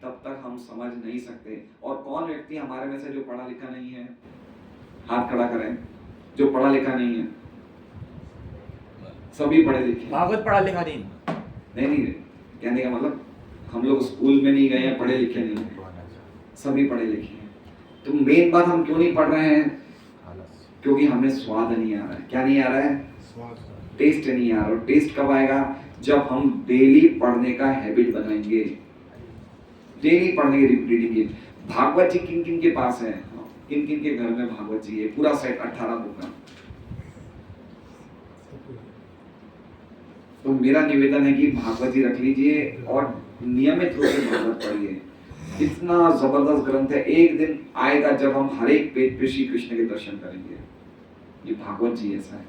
तब तक हम समझ नहीं सकते। और कौन व्यक्ति हमारे में से जो पढ़ा लिखा नहीं है, हाथ खड़ा करें। जो पढ़ा लिखा नहीं है, सभी पढ़े लिखे हैं। भागवत पढ़ा लिखा नहीं। नहीं, कहने का मतलब हम लोग स्कूल में नहीं गए हैं, पढ़े लिखे नहीं हैं, सभी पढ़े लिखे हैं। तो मेन बात हम क्यों नहीं पढ़ रहे हैं? क्योंकि हमें स्वाद नहीं आ रहा है। क्या नहीं आ रहा है? टेस्ट नहीं आ रहा। और टेस्ट कब आएगा? जब हम डेली पढ़ने का हैबिट बनाएंगे। डेली पढ़ने की रीडिंग। भागवत जी किन किन के पास है? किन किन के घर में भागवत जी है? पूरा सेट 18 बुक का। तो मेरा निवेदन है कि भागवत जी रख लीजिए और नियमित रूप से भागवत पढ़िए। इतना जबरदस्त ग्रंथ है। एक दिन आएगा जब हम हर एक पेज पे श्री कृष्ण के दर्शन करेंगे। ये भागवत जी ऐसा है।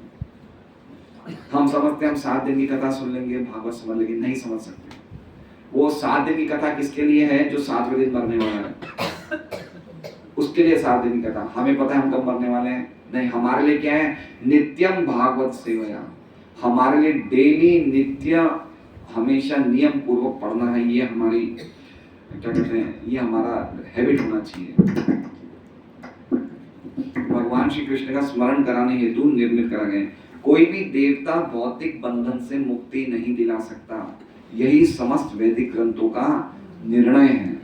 हम समझते हैं हम 7 दिन की कथा सुन लेंगे, भागवत समझ लेंगे, नहीं समझ सकते। वो 7 दिन की कथा किसके लिए है? जो 7वें दिन मरने वाला है, उसके लिए 7 दिन की कथा। हमें पता है हम कब मरने वाले हैं? नहीं। हमारे लिए क्या है? नित्यम भागवत सेवया। हमारे लिए डेली नित्य हमेशा नियम पूर्वक पढ़ना है। ये हमारी क्या कहते हैं, ये हमारा हैबिट होना चाहिए। भगवान श्री कृष्ण का स्मरण कराने हेतु निर्मित करा गए। कोई भी देवता भौतिक बंधन से मुक्ति नहीं दिला सकता। यही समस्त वैदिक ग्रंथों का निर्णय है।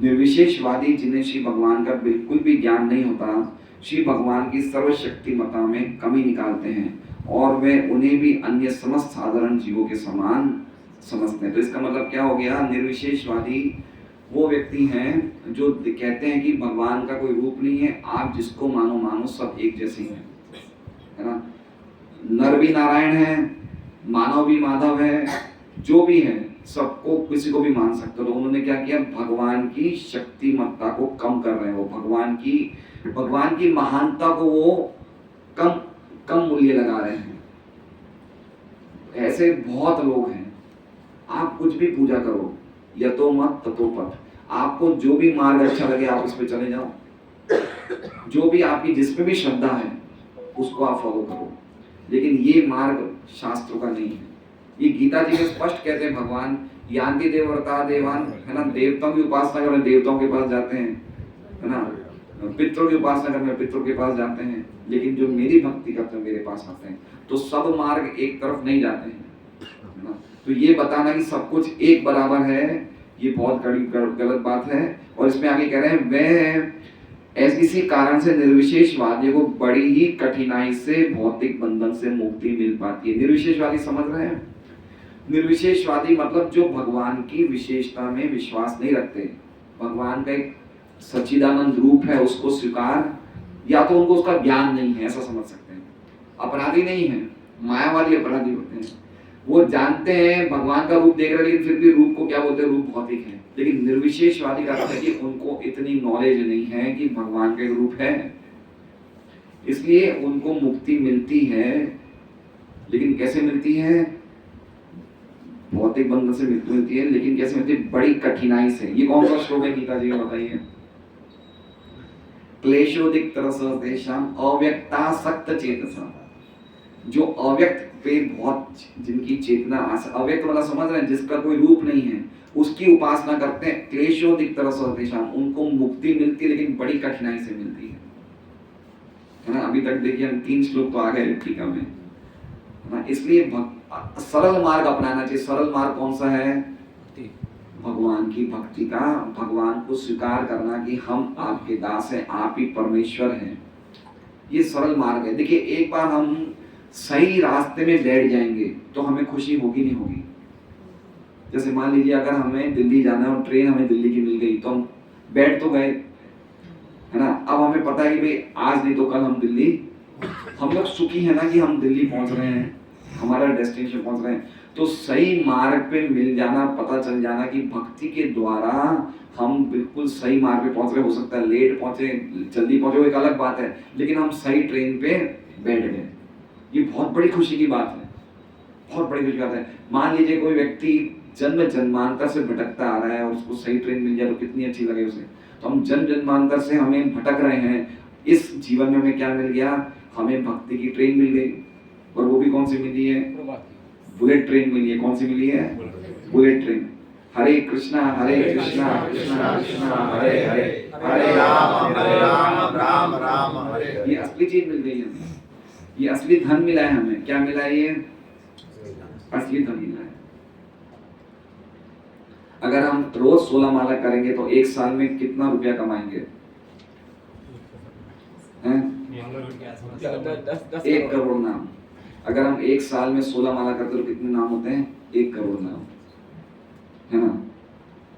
निर्विशेषवादी जिन्हें श्री भगवान का बिल्कुल भी ज्ञान नहीं होता, श्री भगवान की सर्वशक्तिमता में कमी निकालते हैं और वे उन्हें भी अन्य समस्त साधारण जीवों के समान समझते हैं। तो इसका मतलब क्या हो गया? निर्विशेषवादी वो व्यक्ति हैं जो कहते हैं कि भगवान का कोई रूप नहीं है, आप जिसको मानो मानो, सब एक जैसे ही हैं, है ना। नर भी नारायण है, मानव भी माधव है, जो भी है सबको, किसी को भी मान सकते हो। तो उन्होंने क्या किया? भगवान की शक्तिमत्ता को कम कर रहे हैं। वो भगवान की महानता को वो कम मूल्य लगा रहे हैं। ऐसे बहुत लोग हैं। आप कुछ भी पूजा करो, यतो मत ततो पथ। आपको जो भी मार्ग अच्छा लगे आप उस पे चले जाओ। जो भी आपकी जिस पे भी श्रद्धा है उसको आप फॉलो करो। लेकिन ये मार्ग शास्त्रों का नहीं है। ये गीता जी में स्पष्ट कहते हैं भगवान, यान्ति देवव्रता देवान, है ना। देवताओं की उपासना करने देवताओं के पास जाते हैं, है ना। पितरों की उपासना करने पितरों के पास जाते हैं। लेकिन जो मेरी भक्ति करते हैं मेरे पास आते हैं। तो सब मार्ग एक तरफ नहीं जाते हैं, है ना। तो ये बताना कि सब कुछ एक बराबर है, ये बहुत गलत बात है। और इसमें आगे कह रहे हैं, वह इसी कारण से निर्विशेषवादी को बड़ी ही कठिनाई से भौतिक बंधन से मुक्ति मिल पाती है। निर्विशेषवादी समझ रहे हैं? निर्विशेषवादी मतलब जो भगवान की विशेषता में विश्वास नहीं रखते। भगवान का एक सच्चिदानंद रूप है, उसको स्वीकार, या तो उनको उसका ज्ञान नहीं है, ऐसा समझ सकते हैं। अपराधी नहीं है, मायावादी अपराधी होते हैं। वो जानते हैं भगवान का रूप देख रहे हैं, लेकिन फिर भी रूप को क्या बोलते हैं? रूप भौतिक है। लेकिन निर्विशेषवादी का अर्थ है कि उनको इतनी नॉलेज नहीं है कि भगवान का एक रूप है, इसलिए उनको मुक्ति मिलती है। लेकिन कैसे मिलती है? भौतिक बंधन से मृत्यु मिलती है, लेकिन कैसे मिलती है? बड़ी कठिनाई से। ये कौन सा श्लोक है गीता जी में बताइए? क्लेशोदिक तरसतेषाम अव्यक्तासक्त चेतसा। जो अव्यक्त पे बहुत, जिनकी चेतना अव्यक्त वाला समझ रहे हैं, जिसका कोई रूप नहीं है, उसकी उपासना करते हैं। क्लेशोदिक तरसतेषाम, उनको मुक्ति मिलती है लेकिन बड़ी कठिनाई से मिलती है ना। अभी तक देखिए हम 3 श्लोक तो आ गए टीका में, है ना। इसलिए सरल मार्ग अपनाना चाहिए। सरल मार्ग कौन सा है? भगवान की भक्ति का, भगवान को स्वीकार करना कि हम आपके दास हैं, आप ही परमेश्वर हैं। ये सरल मार्ग है। देखिए एक बार हम सही रास्ते में बैठ जाएंगे तो हमें खुशी होगी नहीं होगी? जैसे मान लीजिए अगर हमें दिल्ली जाना है और ट्रेन हमें दिल्ली की मिल गई, तो हम बैठ तो गए, है ना। अब हमें पता है कि भाई आज नहीं तो कल हम दिल्ली, हम लोग सुखी है ना कि हम दिल्ली पहुंच रहे हैं, हमारा डेस्टिनेशन पहुंच रहे हैं। तो सही मार्ग पे मिल जाना, पता चल जाना कि भक्ति के द्वारा हम बिल्कुल सही मार्ग पे पहुंच रहे। हो सकता है लेट पहुंचे, जल्दी पहुंचे, वो एक अलग बात है, लेकिन हम सही ट्रेन पे बैठ गए। ये बहुत बड़ी खुशी की बात है, बहुत बड़ी खुशी की बात है। मान लीजिए कोई व्यक्ति जन्म जन्मांतर से भटकता आ रहा है और उसको सही ट्रेन मिल जाए तो कितनी अच्छी लगे उसे। तो हम जन्म जन्मांतर से हमें भटक रहे हैं, इस जीवन में हमें क्या मिल गया? हमें भक्ति की ट्रेन मिल गई। और वो भी कौन सी मिली है? बुलेट ट्रेन मिली है। कौन सी मिली है? Bullet train. हरे कृष्णा कृष्णा कृष्णा हरे हरे, हरे राम राम राम हरे हरे। ये असली चीज मिल गई हमें, ये असली धन मिला है हमें। क्या मिला है? ये असली धन मिला है। अगर हम रोज 16 माला करेंगे तो एक साल में कितना रुपया कमाएंगे? 1 करोड़ नाम। अगर हम एक साल में 16 माला करते तो कितने नाम होते हैं? 1 करोड़ नाम, है ना?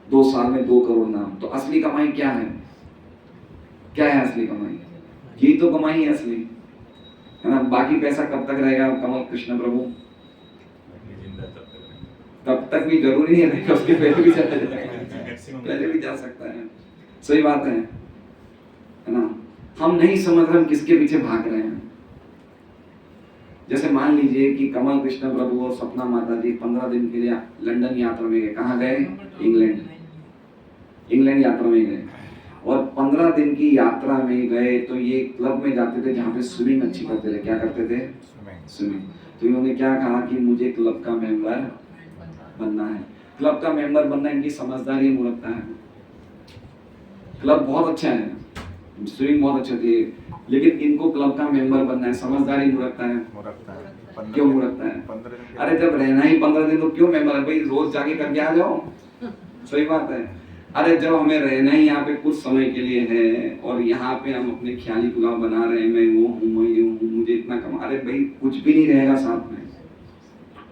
2 साल में 2 करोड़ नाम। तो असली कमाई क्या है? क्या है असली कमाई? ये तो कमाई है असली, है ना? बाकी पैसा कब तक रहेगा कमल कृष्ण प्रभु? तब तक भी जरूरी नहीं रहेगा, उसके पहले भी जा सकता है। सही बात है ना? हम नहीं समझ रहे हम किसके पीछे भाग रहे हैं। जैसे मान लीजिए कि कमल कृष्ण प्रभु और सपना माता जी 15 दिन के लिए लंदन यात्रा में गए। कहाँ गए? इंग्लैंड यात्रा में गए। और 15 दिन की यात्रा में गए तो ये क्लब में जाते थे जहाँ पे स्विमिंग अच्छी करते थे। क्या करते थे? स्विमिंग। तो इन्होंने क्या कहा कि मुझे क्लब का मेंबर बनना है। क्लब का मेंबर बनना इनकी समझदारी मूर्खता है। क्लब बहुत अच्छा है, स्विमिंग बहुत अच्छी होती है, लेकिन इनको क्लब का मेंबर बनना है, समझदारी मूर्खता है। क्यों मूर्खता है? अरे जब रहना ही 15 दिन तो क्यों मेंबर है भाई? रोज जाके करके आ जाओ। सही बात है। अरे जब हमें रहना ही यहाँ पे कुछ समय के लिए है और यहाँ पे हम अपने ख्याली पुलाव बना रहे हैं, मैं वो हूँ, मैं ये हूँ, मुझे इतना कमा। अरे भाई कुछ भी नहीं रहेगा साथ में,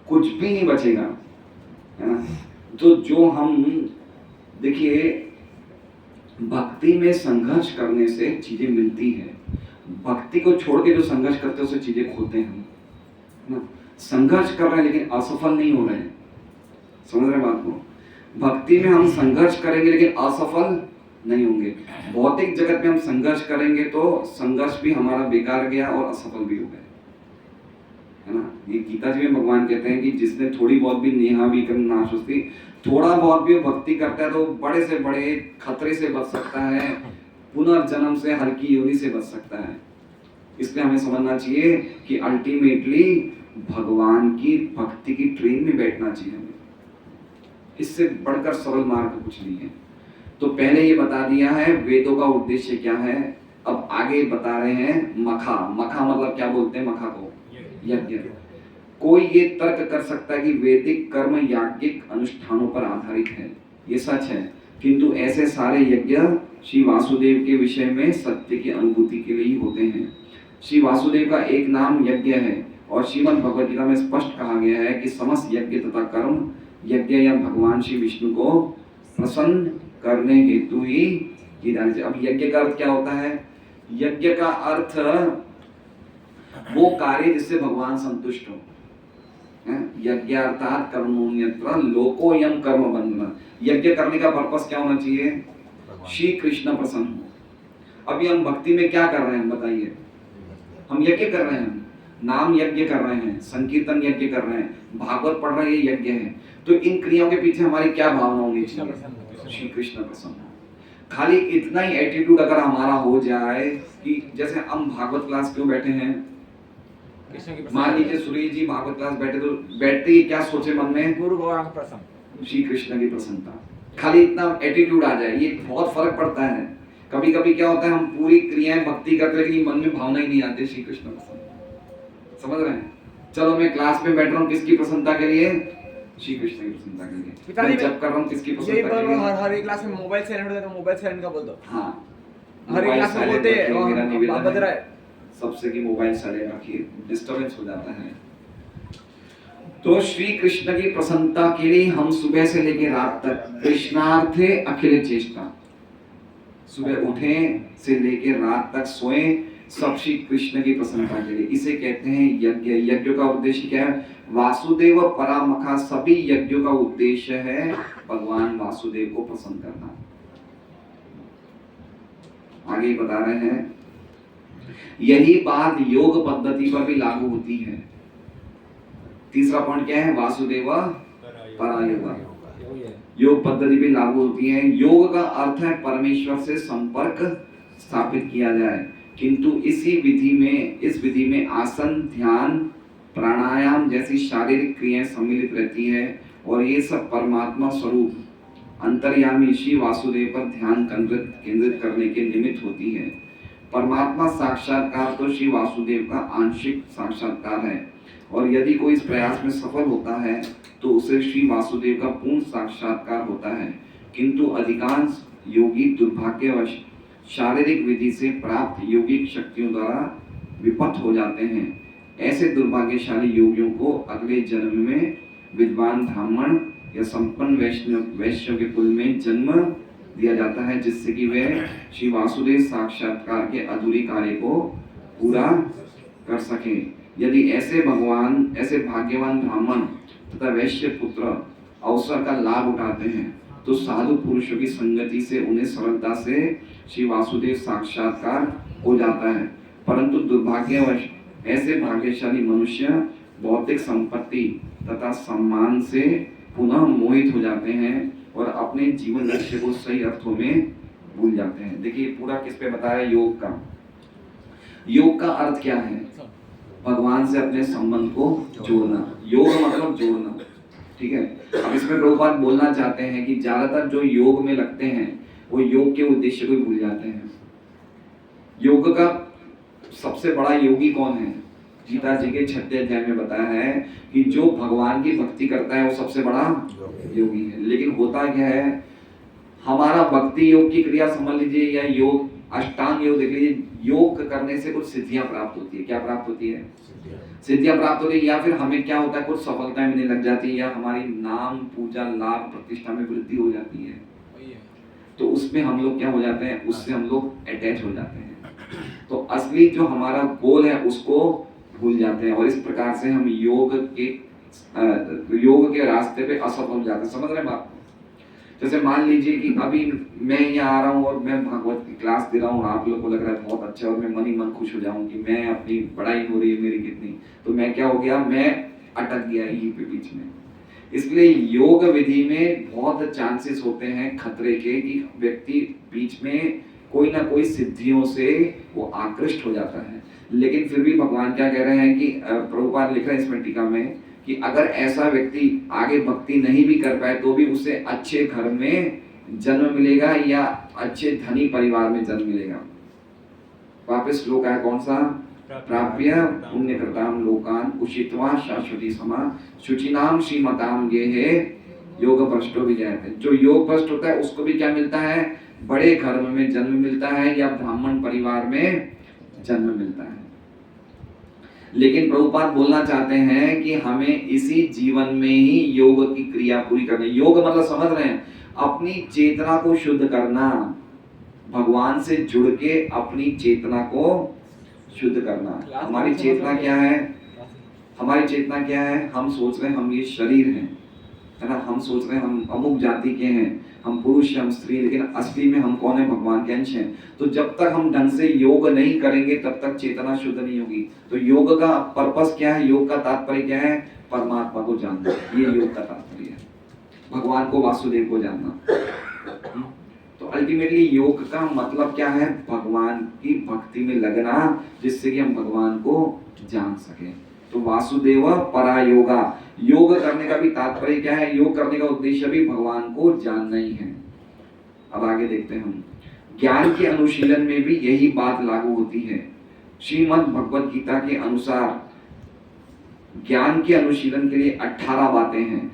कुछ भी नहीं बचेगा, है ना? तो जो हम देखिए भक्ति में संघर्ष करने से चीजें मिलती है। भक्ति को छोड़ के जो संघर्ष करते हैं उससे चीजें खोते हैं, है ना? संघर्ष कर रहे हैं लेकिन असफल नहीं हो रहे हैं। समझ रहे बात को? भक्ति में हम संघर्ष करेंगे लेकिन असफल नहीं होंगे। भौतिक जगत में हम संघर्ष करेंगे तो संघर्ष भी हमारा बेकार गया और असफल भी हो गए, है ना? ये गीता जी में भगवान कहते हैं कि जिसने थोड़ी बहुत भी नेहा भी करना नाशुस्ती, थोड़ा बहुत भी भक्ति करता है तो बड़े से बड़े खतरे से बच सकता है, पुनर्जन्म से, हल्की योनि से बच सकता है। इसलिए हमें समझना चाहिए कि अल्टीमेटली भगवान की भक्ति की ट्रेन में बैठना चाहिए हमें। इससे बढ़कर सरल मार्ग कुछ नहीं है। तो पहले ये बता दिया है वेदों का उद्देश्य क्या है। अब आगे बता रहे हैं मखा। मखा मतलब क्या बोलते हैं? मखा को यज्ञ। कोई ये तर्क कर सकता है कि वैदिक कर्म याज्ञिक अनुष्ठानों पर आधारित है, ये सच है, किंतु ऐसे सारे यज्ञ श्री वासुदेव के विषय में सत्य की अनुभूति के लिए ही होते हैं। श्री वासुदेव का एक नाम यज्ञ है और श्रीमद् भगवद गीता में स्पष्ट कहा गया है कि समस्त यज्ञ तथा कर्म यज्ञ या भगवान श्री विष्णु को प्रसन्न करने हेतु ही की जानी चाहिए। अब यज्ञ का अर्थ क्या होता है? यज्ञ का अर्थ वो कार्य जिससे भगवान संतुष्ट हो। यज्ञार्थात् कर्मण्यत्र लोकोयम कर्म बंधन। यज्ञ करने का पर्पस क्या होना चाहिए? श्री कृष्ण प्रसन्न हो। अभी हम भक्ति में क्या कर रहे हैं बताइए? हम यज्ञ कर रहे हैं, नाम यज्ञ कर रहे हैं, संकीर्तन यज्ञ कर रहे हैं, भागवत पढ़ रहे हैं, ये यज्ञ है। तो इन क्रियाओं के पीछे हमारी क्या भावना होनी चाहिए? श्री कृष्ण प्रसन्न। खाली इतना ही एटीट्यूड अगर हमारा हो जाए कि जैसे हम भागवत क्लास क्यों बैठे हैं, मान लीजिए सुरेश जी भागवत क्लास बैठे तो बैठते ही क्या सोचे मन में? गुरु भगवान प्रसन्न, श्री कृष्ण की प्रसन्नता। खाली इतना एटीट्यूड आ जाए, ये बहुत फर्क पड़ता है। कभी कभी क्या होता है हम पूरी क्रियाएं भक्ति करते हैं लेकिन मन में भावना ही नहीं आती श्री कृष्ण प्रसन्न। समझ रहे हैं? चलो मैं क्लास में बैठ रहा हूँ किसकी प्रसन्नता के लिए? श्री कृष्ण की प्रसन्नता के लिए। मैं जब कर रहा हूँ किसकी प्रसन्नता के लिए? हर एक क्लास में मोबाइल साइलेंट होता है तो मोबाइल साइलेंट का बोल दो। हाँ, हर एक क्लास में बोलते हैं मेरा निवेदन बज रहा है सबसे की मोबाइल साइलेंट रखिए, डिस्टर्बेंस हो जाता है। तो श्री कृष्ण की प्रसन्नता के लिए हम सुबह से लेकर रात तक कृष्णार्थे अखिल चेष्टा, सुबह उठे से लेकर रात तक सोए, सब श्री कृष्ण की प्रसन्नता के लिए। इसे कहते हैं यज्ञ। यज्ञ का उद्देश्य क्या है? वासुदेव परामखा। सभी यज्ञों का उद्देश्य है भगवान वासुदेव को प्रसन्न करना। आगे बता रहे हैं यही बात योग पद्धति पर भी लागू होती है। तीसरा पॉइंट क्या है? वासुदेव परायोग। योग पद्धति भी लागू होती है। योग का अर्थ है परमेश्वर से संपर्क स्थापित किया जाए, किंतु इस विधि में आसन, ध्यान, प्राणायाम जैसी शारीरिक क्रियाएं सम्मिलित रहती है और ये सब परमात्मा स्वरूप अंतर्यामी श्री वासुदेव पर ध्यान केंद्रित करने के निमित्त होती है। परमात्मा साक्षात्कार तो श्री वासुदेव का आंशिक साक्षात्कार है, और यदि कोई इस प्रयास में सफल होता है तो उसे श्री वासुदेव का पूर्ण साक्षात्कार होता है। किंतु अधिकांश योगी दुर्भाग्यवश शारीरिक विधि से प्राप्त योगिक शक्तियों द्वारा विपथ हो जाते हैं। ऐसे दुर्भाग्यशाली योगियों को अगले जन्म में विद्वान ब्राह्मण या संपन्न वैश्य के कुल में जन्म दिया जाता है, जिससे कि वे श्री वासुदेव साक्षात्कार के अधूरे कार्य को पूरा कर सके। यदि ऐसे भाग्यवान ब्राह्मण तथा वैश्य पुत्र अवसर का लाभ उठाते हैं तो साधु पुरुषों की संगति से उन्हें सरलता से श्री वासुदेव साक्षात्कार हो जाता है। परंतु दुर्भाग्यवश ऐसे भाग्यशाली मनुष्य भौतिक संपत्ति तथा सम्मान से पुनः मोहित हो जाते हैं और अपने जीवन लक्ष्य को सही अर्थों में भूल जाते हैं। देखिए पूरा किस पे बताया, योग का। योग का अर्थ क्या है? भगवान से अपने संबंध को जोड़ना। योग मतलब जोड़ना, ठीक है। अब इसमें प्रभुपाद बोलना चाहते हैं कि ज्यादातर जो योग में लगते हैं वो योग के उद्देश्य को भूल जाते हैं। योग का सबसे बड़ा योगी कौन है? गीता जी के 6 अध्याय में बताया है कि जो भगवान की भक्ति करता है वो सबसे बड़ा योगी है। लेकिन होता क्या है, हमारा भक्ति योग की क्रिया समझ लीजिए या योग अष्टांग योग देख लीजिए, योग करने से कुछ सिद्धियां प्राप्त होती है। क्या प्राप्त होती है? सिद्धियां प्राप्त होती है, या फिर हमें क्या होता है, कुछ सफलताएं मिलने लग जाती है, या हमारी नाम पूजा लाभ प्रतिष्ठा में वृद्धि हो जाती है। तो उसमें हम लोग क्या हो जाते हैं, उससे हम लोग अटैच हो जाते हैं। तो असली जो हमारा गोल है उसको भूल जाते हैं, और इस प्रकार से हम योग के रास्ते पे असफल हो जाते हैं। समझ रहे हैं बात? जैसे मान लीजिए कि अभी मैं यहाँ आ रहा हूँ और मैं भागवत की क्लास दे रहा हूँ, आप लोगों को लग रहा है बहुत अच्छा, और मैं मन ही मन खुश हो जाऊँ कि मैं अपनी पढ़ाई हो रही है मेरी कितनी, तो मैं क्या हो गया, मैं अटक गया यहीं पे बीच में। इसलिए योग विधि में बहुत चांसेस होते हैं खतरे के कि व्यक्ति बीच में कोई ना कोई सिद्धियों से वो आकृष्ट हो जाता है। लेकिन फिर भी भगवान क्या कह रहे हैं कि प्रभुपाद लिख रहे हैं इसमें टीका में कि अगर ऐसा व्यक्ति आगे भक्ति नहीं भी कर पाए तो भी उसे अच्छे घर में जन्म मिलेगा या अच्छे धनी परिवार में जन्म मिलेगा। वापस श्लोक है कौन सा? प्राप्य पुण्यकृताम लोकान उषित्वा शाश्वती समा शुचिनाम श्रीमताम गेहे योग भ्रष्टो विजयते। जो योग भ्रष्ट होता है उसको भी क्या मिलता है? बड़े घर में जन्म मिलता है या ब्राह्मण परिवार में जन्म मिलता है। लेकिन प्रभुपाद बोलना चाहते हैं कि हमें इसी जीवन में ही योग की क्रिया पूरी करनी। योग मतलब समझ रहे हैं, अपनी चेतना को शुद्ध करना, भगवान से जुड़ के अपनी चेतना को शुद्ध करना। हमारी चेतना क्या है? हमारी चेतना क्या है? हम सोच रहे हैं हम ये शरीर है ना, हम सोच रहे हैं हम अमुक जाति के हैं, हम पुरुष हम स्त्री, लेकिन असली में हम कौन है? भगवान के अंश हैं। तो जब तक हम ढंग से योग नहीं करेंगे तब तक चेतना शुद्ध नहीं होगी। तो योग का पर्पस क्या है? योग का तात्पर्य क्या है? परमात्मा को जानना, ये योग का तात्पर्य है, भगवान को वासुदेव को जानना। तो अल्टीमेटली योग का मतलब क्या है? भगवान की भक्ति में लगना, जिससे कि हम भगवान को जान सके। तो वासुदेव परा योगा, योग करने का भी तात्पर्य क्या है? योग करने का उद्देश्य भी भगवान को जानना ही है। अब आगे देखते हैं हम, ज्ञान के अनुशीलन में भी यही बात लागू होती है। श्रीमद् भगवद गीता के अनुसार ज्ञान के अनुशीलन के लिए 18 बातें हैं।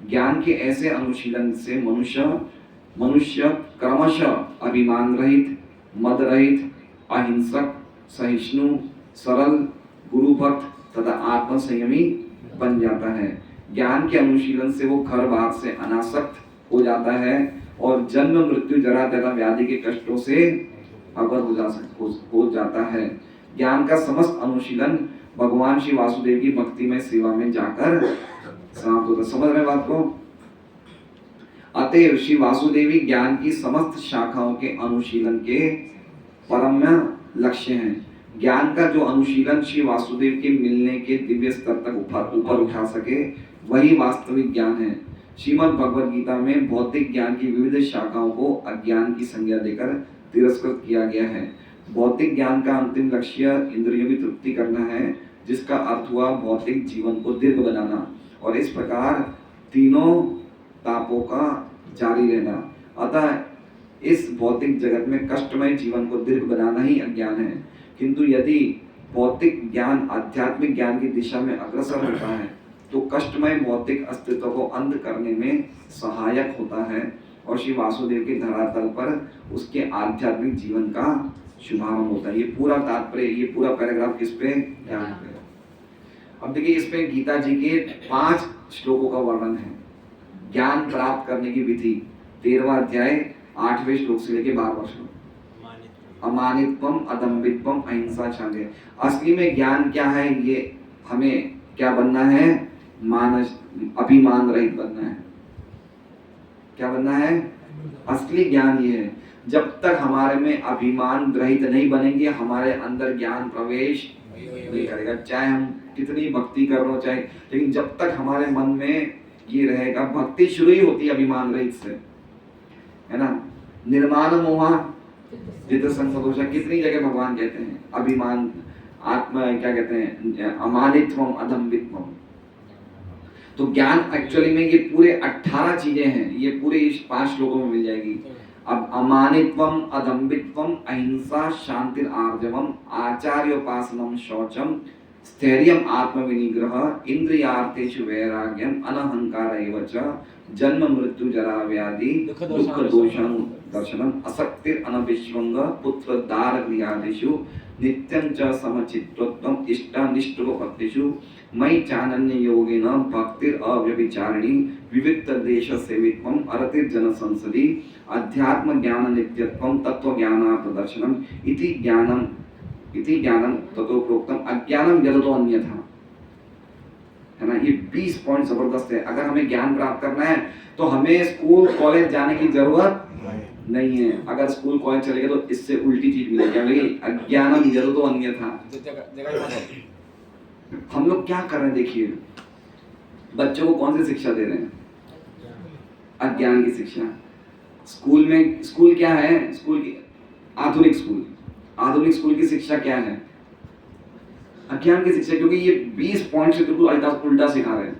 ज्ञान के ऐसे अनुशीलन से मनुष्य क्रमशः अभिमान रहित, मद रहित, अहिंसक, सहिष्णु, सरल, गुरु भक्त तथा आत्म संयमी बन जाता है। ज्ञान के अनुशीलन से वो घर बार से अनासक्त हो जाता है और जन्म मृत्यु जरा तथा व्याधि के कष्टों से अवगत हो जाता है। ज्ञान का समस्त अनुशीलन भगवान श्री वासुदेव की भक्ति में सेवा में जाकर समाप्त होता है। समझ रहे बात को? अतएव श्री वासुदेवी ज्ञान की समस्त शाखाओं के अनुशीलन के परम लक्ष्य हैं। ज्ञान का जो अनुशीलन श्री वासुदेव के मिलने के दिव्य स्तर तक ऊपर उठा सके वही वास्तविक ज्ञान है। श्रीमद् भगवद गीता में भौतिक ज्ञान की विविध शाखाओं को अज्ञान की संज्ञा देकर तिरस्कृत किया गया है। भौतिक ज्ञान का अंतिम लक्ष्य इंद्रियों की तृप्ति करना है, जिसका अर्थ हुआ भौतिक जीवन को दीर्घ बनाना, और इस प्रकार तीनों तापों का जारी रहना। अतः इस भौतिक जगत में कष्टमय जीवन को दीर्घ बनाना ही अज्ञान है, किंतु यदि भौतिक ज्ञान आध्यात्मिक ज्ञान की दिशा में अग्रसर होता है तो कष्टमय भौतिक अस्तित्व को अंध करने में सहायक होता है और श्री वासुदेव के धरातल पर उसके आध्यात्मिक जीवन का शुभारंभ होता है। ये पूरा तात्पर्य, ये पूरा पैराग्राफ किस पे? ज्ञान पे। अब देखिए इसमें गीता जी के 5 श्लोकों का वर्णन है। ज्ञान प्राप्त करने की विधि 13वां अध्याय 8वें श्लोक से लेके 12वां श्लोक। अमानित्वम, अदम्बित्वम, अहिंसा, शांति। असली में ज्ञान क्या है? ये हमें क्या बनना है? मानस अभिमान रहित बनना है। क्या बनना है? असली ज्ञान ये है। जब तक हमारे में अभिमान रहित नहीं बनेंगे हमारे अंदर ज्ञान प्रवेश नहीं करेगा, चाहे हम कितनी भक्ति कर रहे हो चाहे, लेकिन जब तक हमारे मन में ये रहेगा, भक्ति शुरू ही होती है अभिमान रहित से, है ना। निर्माण मोहा जित संतोष, कितनी जगह भगवान कहते हैं अभिमान, आत्मा क्या कहते हैं, अमानित्वम, अदम्बित्वम। तो ज्ञान एक्चुअली में ये पूरे 18 चीजें हैं, ये पूरे इस 5 श्लोकों में मिल जाएगी। अब अमानित्वम, अदम्बित्वम, अहिंसा, शांतिर आर्जवम, आचार्योपासनम, शौचम, स्थैर्यम, आत्मविनिग्रह, इंद्रियार्थेषु वैराग्यम, अनहंकार एव च, जन्म मृत्यु जरा व्याधि दुख दोषानु दर्शनम, असक्तिर अनविश्वंग, पुत्रोद्धार क्रियादिषु नित्यं च समचित्तत्वम, इष्टानिष्टोपत्तिषु मयि चानन्य योगेन भक्तिर अव्यभिचारिणी, विविक्त देश सेवित्वम, अरतिर जन संसदि, अध्यात्म ज्ञान नित्यत्वम, तत्व ज्ञानार्थ दर्शनम, इति ज्ञानम ततो प्रोक्तम, अज्ञानम यदतो अन्यथा, है ना। ये 20 पॉइंट जबरदस्त है। अगर हमें ज्ञान प्राप्त करना है तो हमें स्कूल कॉलेज जाने की जरूरत नहीं है। अगर स्कूल कॉलेज चलेगा तो इससे उल्टी चीज मिलेगी, अज्ञानम यदतो अन्यथा। हम लोग क्या कर रहे हैं? देखिए बच्चों को कौन सी शिक्षा दे रहे हैं? अज्ञान की शिक्षा। स्कूल में, स्कूल क्या है? स्कूल की आधुनिक स्कूल की शिक्षा क्या है? अज्ञान की शिक्षा, क्योंकि ये 20 पॉइंट से बिल्कुल उल्टा सिखा रहे हैं।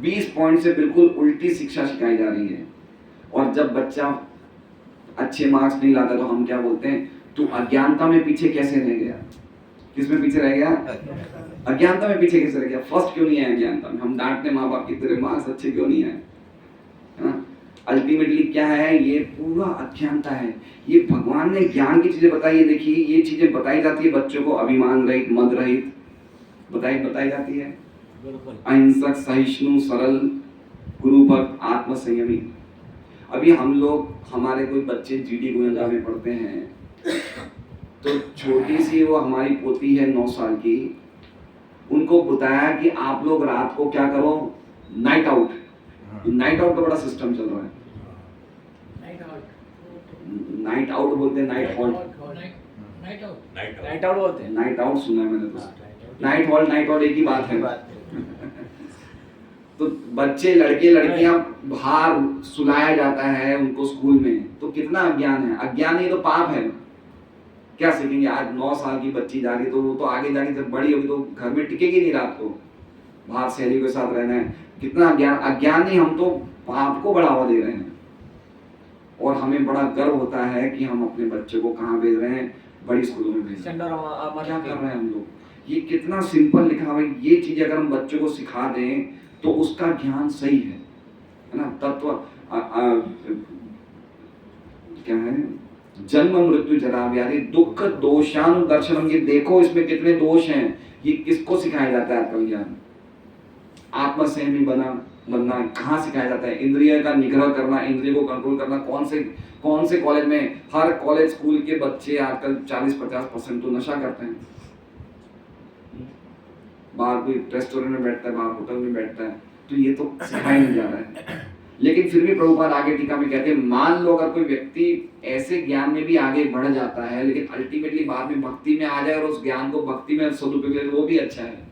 20 पॉइंट से बिल्कुल उल्टी शिक्षा सिखाई जा रही है। और जब बच्चा अच्छे मार्क्स नहीं लाता तो हम क्या बोलते हैं, तू अज्ञानता में पीछे कैसे रह गया? किसमें पीछे रह गया? अज्ञानता में पीछे कैसे रह गया? फर्स्ट क्यों नहीं है अज्ञानता में? हम डांटते माँ बाप की, तेरे मार्क्स अच्छे क्यों नहीं है ना। अल्टीमेटली क्या है? ये पूरा अज्ञानता है। ये भगवान ने ज्ञान की चीजें बताई है। देखिए ये चीजें बताई जाती है बच्चों को, अभिमान रहित, मद रहित बताई जाती है। अहिंसक, सहिष्णु, सरल, गुरु भक्त, आत्म संयमी। अभी हम लोग, हमारे कोई बच्चे जीडी गोयंदा में पढ़ते हैं, तो छोटी सी वो हमारी पोती है 9 साल की, उनको बताया कि आप लोग रात को क्या करो, नाइट आउट का बड़ा सिस्टम चल रहा है। नाइट आउट बोलते हैं, नाइट हॉल्ट बोलते हैं, नाइट आउट सुना है मैंने तो। नाइट हॉल्ट, नाइट आउट एक ही बात है। तो बच्चे, लड़के लड़कियां बाहर सुलाया जाता है उनको स्कूल में, तो कितना अज्ञान है। अज्ञान ही तो पाप है। क्या सीखेंगे? आज 9 साल की बच्ची जा रही, तो वो तो आगे जाके जब बड़ी होगी तो घर में टिकेगी नहीं, रात को बाहर सहेलियों के साथ रहना है। कितना अज्ञान नहीं, हम तो पाप को बढ़ावा दे रहे हैं। और हमें बड़ा गर्व होता है कि हम अपने बच्चे को कहाँ भेज रहे हैं? बड़ी स्कूलों में भेज रहे हैं। क्या कर रहे हैं हम लोग? ये कितना सिंपल लिखा हुआ है। ये चीजें अगर हम बच्चों को सिखा दें तो उसका ज्ञान सही है ना। तत्व क्या है? जन्म मृत्यु जरा व्याधि दुख दोषानुदर्शनम। ये देखो इसमें कितने दोष हैं। ये किसको सिखाया जाता है? आत्म ज्ञान, आत्म संयमी बनना कहाँ सिखाया जाता है? इंद्रिय का निग्रह करना, इंद्रिय को कंट्रोल करना। कौन से कॉलेज में? हर कॉलेज स्कूल के बच्चे आजकल 40-50% तो नशा करते हैं। बाहर कोई रेस्टोरेंट में बैठता है, बाहर होटल में बैठता है, तो ये तो सिखाया नहीं जा रहा है। लेकिन फिर भी प्रभुपाद आगे टीका में कहते हैं, मान लो अगर कोई व्यक्ति ऐसे ज्ञान में भी आगे बढ़ जाता है लेकिन अल्टीमेटली बाद में भक्ति में आ जाए और उस ज्ञान को भक्ति में सदुपयोग करे, वो भी अच्छा है।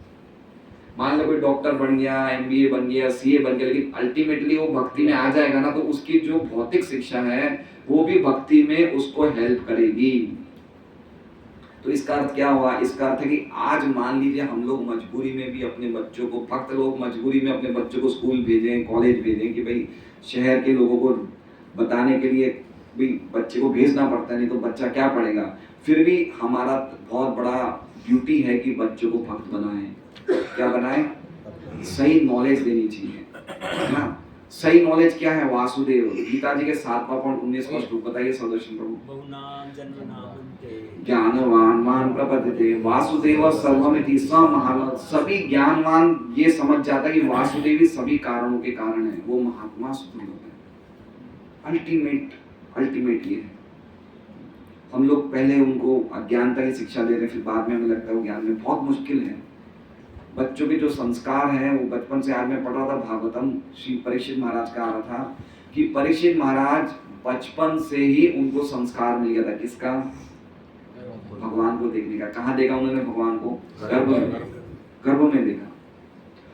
मान लो कोई डॉक्टर बन गया, MBA बन गया, CA बन गया, लेकिन अल्टीमेटली वो भक्ति में आ जाएगा ना, तो उसकी जो भौतिक शिक्षा है वो भी भक्ति में उसको हेल्प करेगी। तो इसका अर्थ क्या हुआ? इसका अर्थ है कि आज मान लीजिए हम लोग मजबूरी में भी अपने बच्चों को, भक्त लोग मजबूरी में अपने बच्चों को स्कूल भेजें, कॉलेज भेजें कि भाई शहर के लोगों को बताने के लिए भी बच्चे को भेजना पड़ता है, नहीं तो बच्चा क्या पढ़ेगा। फिर भी हमारा बहुत बड़ा ड्यूटी है कि बच्चों को भक्त बनाएं। क्या बनाएं? सही नॉलेज देनी चाहिए, है ना। सही नॉलेज क्या है? वासुदेव, गीता जी के 7.19 श्लोक बताइए सदर्शन प्रभु। ज्ञानवान मान प्रपद्यते वासुदेव सर्वमिति स महात्मा। सभी ज्ञानवान ये समझ जाता है कि वासुदेव ही सभी कारणों के कारण है, वो महात्मा सुखी होता है। अल्टीमेट ये है। हम लोग पहले उनको अज्ञानता की शिक्षा दे रहे हैं, फिर बाद में हमें लगता है वो ज्ञान में बहुत मुश्किल है। बच्चों के जो संस्कार हैं वो बचपन से, आज मैं पढ़ रहा था भागवतम, श्री परीक्षित महाराज का आ रहा था कि परीक्षित महाराज बचपन से ही उनको संस्कार मिल गया था। किसका? भगवान को देखने का। कहाँ देखा उन्होंने भगवान को? गर्भ में देखा,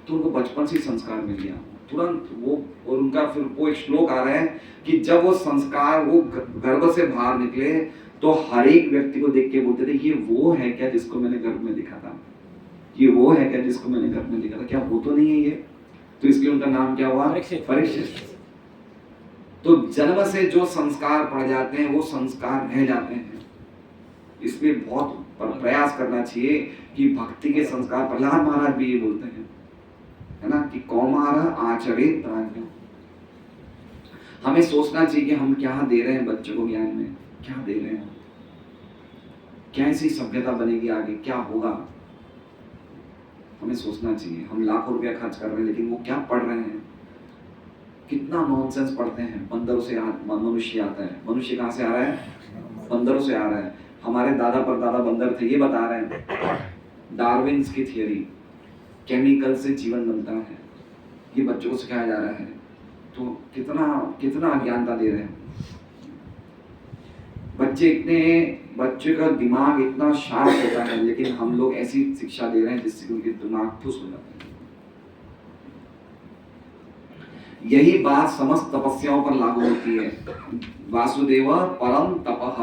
तो उनको बचपन से संस्कार मिल गया तुरंत वो। और उनका फिर वो एक श्लोक आ रहा है कि जब वो संस्कार वो गर्भ से बाहर निकले तो हर एक व्यक्ति को देख के बोलते थे ये वो है क्या जिसको मैंने गर्भ में देखा था, ये वो है क्या जिसको मैंने गर्भ में देखा था, क्या वो तो नहीं है ये। तो इसलिए उनका नाम क्या हुआ? परीक्षित। तो जन्म से जो संस्कार पड़ जाते हैं वो संस्कार रह जाते हैं। इसलिए बहुत प्रयास करना चाहिए कि भक्ति के संस्कार, प्रहलाद महाराज भी ये बोलते हैं, है ना, कि कौमार आचरित प्राज्ञ। हमें सोचना चाहिए कि हम क्या दे रहे हैं बच्चों को ज्ञान में, क्या दे रहे हैं, कैसी सभ्यता बनेगी आगे, क्या होगा, हमें सोचना चाहिए। हम लाखों रुपया खर्च कर रहे हैं लेकिन वो क्या पढ़ रहे हैं, कितना नॉनसेंस पढ़ते हैं। बंदरों से मनुष्य आता है। मनुष्य कहाँ से आ रहा है? बंदरों से आ रहा है। हमारे दादा परदादा बंदर थे, ये बता रहे हैं। डार्विन्स की थियरी, केमिकल से जीवन बनता है, ये बच्चों को सिखाया जा रहा है। तो कितना अज्ञानता दे रहे हैं बच्चे का दिमाग इतना शार्प होता है, लेकिन हम लोग ऐसी शिक्षा दे रहे हैं जिससे उनके दिमाग ठुस हो जाते हैं। यही बात समस्त तपस्याओं पर लागू होती है। वासुदेव परम तपः।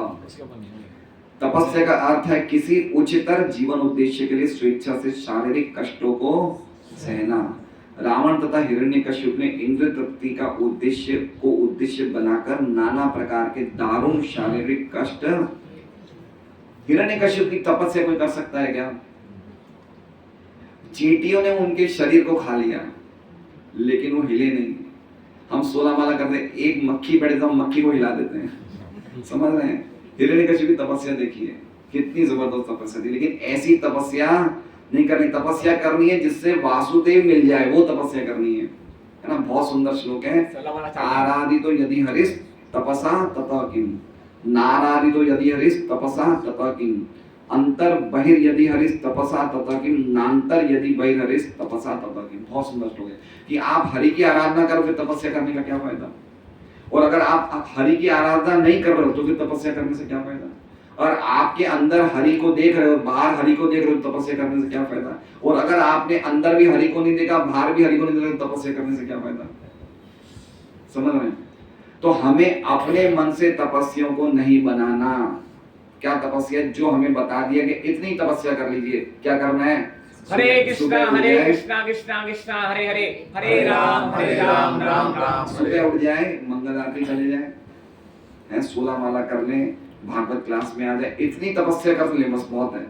तपस्या का अर्थ है किसी उच्चतर जीवन उद्देश्य के लिए स्वेच्छा से शारीरिक कष्टों को सहना। रावण तथा हिरण्यकश्यप ने इंद्र तृप्ति का उद्देश्य बनाकर नाना प्रकार के दारुण शारीरिक कष्ट। हिरण्यकश्यप की तपस्या कोई कर सकता है क्या? चींटियों ने उनके शरीर को खा लिया लेकिन वो हिले नहीं। हम 16 माला करते, एक मक्खी बैठे तो हम मक्खी को हिला देते हैं, समझ रहे हैं। हिरण्यकश्यप की तपस्या देखिए कितनी जबरदस्त तपस्या थी, लेकिन ऐसी तपस्या नहीं करनी। तपस्या करनी है जिससे वासुदेव मिल जाए, वो तपस्या करनी है ना। बहुत सुंदर श्लोक है। आराधितो यदि हरिस तपसा तथा किम, नाराधितो यदि हरिस तपसा तथा किम, अंतर बहिर यदि हरिस तपसा तथा किम, नांतर यदि बहिर हरिस तपसा तथा किम। बहुत सुंदर श्लोक है कि आप हरि की आराधना करो फिर तपस्या करने का क्या फायदा, और अगर आप हरि की आराधना नहीं कर रहे हो तो फिर तपस्या करने से क्या फायदा। और आपके अंदर हरि को देख रहे हो, बाहर हरि को देख रहे हो, तपस्या करने से क्या फायदा। और अगर आपने अंदर भी हरि को नहीं देखा, बाहर भी हरि को नहीं देखा, तपस्या करने से क्या फायदा। समझ रहे हैं? तो हमें अपने मन से तपस्याओं को नहीं बनाना। क्या तपस्या? जो हमें बता दिया कि इतनी तपस्या कर लीजिए। क्या करना है? हरे कृष्णा कृष्णा कृष्णा हरे हरे, हरे राम राम राम। सुबह उठ जाए, मंगल आरती चले जाए, हैं 16 माला कर लें, भागवत क्लास में आ जाए, इतनी तपस्या कर ले बस, बहुत है